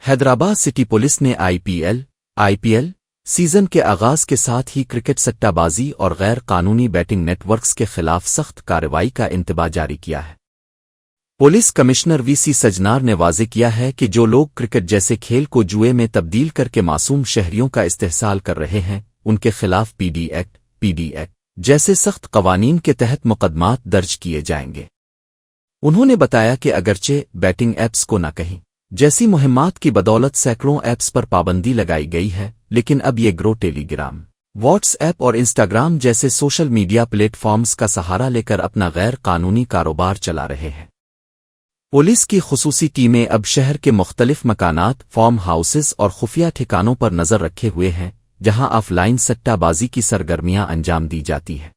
Hyderabad city police ने IPL season के आगाज के साथ ही क्रिकेट सट्टाबाजी और गैर कानूनी बैटिंग नेटवर्क्स के खिलाफ सख्त कार्रवाई का इंतबाह जारी किया है। पुलिस कमिश्नर वीसी सजनार ने वाज़ेह किया है कि जो लोग क्रिकेट जैसे खेल को जुए में तब्दील करके मासूम शहरियों का इस्तेहसाल कर रहे हैं, उनके खिलाफ पीडी एक्ट जैसे सख्त कवानीन के तहत मुकदमात दर्ज किए जाएंगे। उन्होंने बताया कि अगरचे बैटिंग ऐप्स को न कहीं जैसी मुहिम्मात की बदौलत सैकड़ों ऐप्स पर पाबंदी लगाई गई है, लेकिन अब ये ग्रो टेलीग्राम, व्हाट्सएप और इंस्टाग्राम जैसे सोशल मीडिया प्लेटफॉर्म्स का सहारा लेकर अपना गैर कानूनी कारोबार चला रहे हैं। पुलिस की खुसूसी टीमें अब शहर के मुख्तलिफ मकानात, फार्म हाउसेस और खुफिया ठिकानों पर नजर रखे हुए हैं, जहां ऑफलाइन सट्टाबाजी की सरगर्मियां अंजाम दी जाती हैं।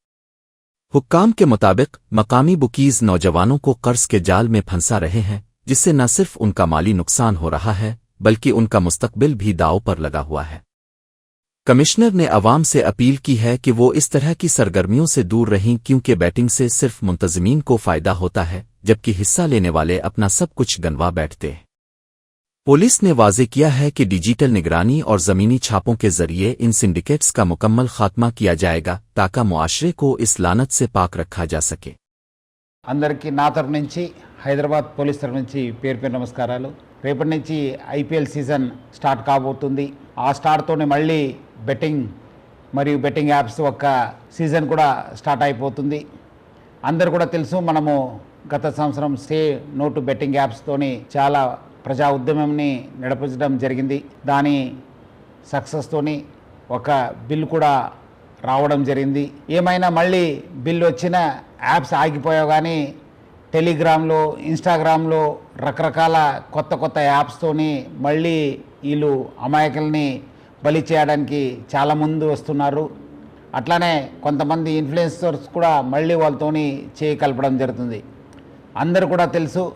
हुक्काम के मुताबिक मकामी बुकीज नौजवानों को कर्ज के जाल में फंसा रहे हैं, जिससे न सिर्फ उनका माली नुकसान हो रहा है बल्कि उनका मुस्तकबिल भी दांव पर लगा हुआ है। कमिश्नर ने अवाम से अपील की है कि वो इस तरह की सरगर्मियों से दूर रहें, क्योंकि बैटिंग से सिर्फ मुंतज़मीन को फायदा होता है, जबकि हिस्सा लेने वाले अपना सब कुछ गंवा बैठते हैं। पुलिस ने वाज़ेह किया है कि डिजिटल निगरानी और ज़मीनी छापों के जरिए इन सिंडिकेट्स का मुकम्मल खात्मा किया जाएगा, ताकि मुआशरे को इस लानत से पाक रखा जा सके। అందరికీ నా తరఫు నుంచి హైదరాబాద్ పోలీస్ తరఫు నుంచి పేరు నమస్కారాలు। రేపటి నుంచి ఐపీఎల్ సీజన్ స్టార్ట్ కాబోతుంది। ఆ స్టార్ట్తోనే మళ్ళీ బెట్టింగ్ మరియు బెట్టింగ్ యాప్స్ ఒక సీజన్ కూడా స్టార్ట్ అయిపోతుంది। అందరు కూడా తెలుసు, మనము గత సంవత్సరం సే నో టు బెట్టింగ్ యాప్స్తోని చాలా ప్రజా ఉద్యమంని నడిపించడం జరిగింది। దాని సక్సెస్తోని ఒక బిల్ కూడా రావడం జరిగింది। ఏమైనా మళ్ళీ బిల్ వచ్చిన యాప్స్ ఆగిపోయావు, కానీ టెలిగ్రామ్లో, ఇన్స్టాగ్రామ్లో రకరకాల కొత్త యాప్స్తోని మళ్ళీ వీళ్ళు అమాయకుల్ని బలి చేయడానికి చాలా ముందు వస్తున్నారు। అట్లానే కొంతమంది ఇన్ఫ్లుయెన్సర్స్ కూడా మళ్ళీ వాళ్ళతోని చేయి కలపడం జరుగుతుంది। అందరూ కూడా తెలుసు,